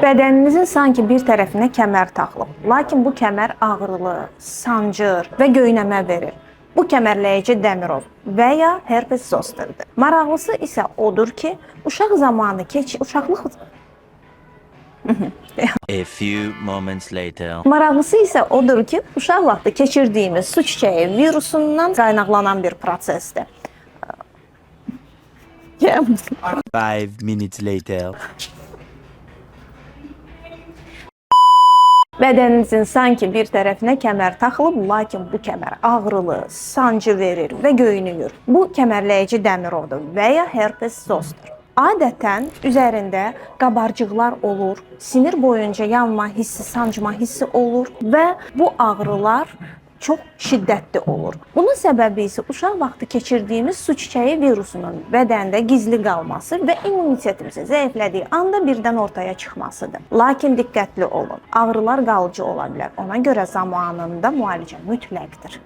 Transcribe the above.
Bədəninizin sanki bir tərəfinə kəmər taxılıb, lakin bu kəmər ağrılı, sancır və göynəmə verir. Bu kəmərləyici Demirov və ya herpes zosterdir. Maraqlısı isə odur ki, uşaq vaxtı keçirdiyimiz su çiçəyi virusundan qaynaqlanan bir prosesdir. 5 minutes later. Bədəninizin sanki bir tərəfinə kəmər taxılıb, lakin bu kəmər ağrılı, sancı verir və göynüyür. Bu kəmərləyici Demirovdur və ya herpes zoster. Adətən üzərində qabarcıqlar olur, sinir boyunca yanma hissi, sancma hissi olur və bu ağrılar çox şiddətli olur. Bunun səbəbi isə uşaq vaxtı keçirdiyimiz su çiçəyi virusunun bədəndə gizli qalması və immunitetimizin zəiflədiyi anda birdən ortaya çıxmasıdır. Lakin diqqətli olun, ağrılar qalıcı ola bilər. Ona görə zamanında müalicə mütləqdir.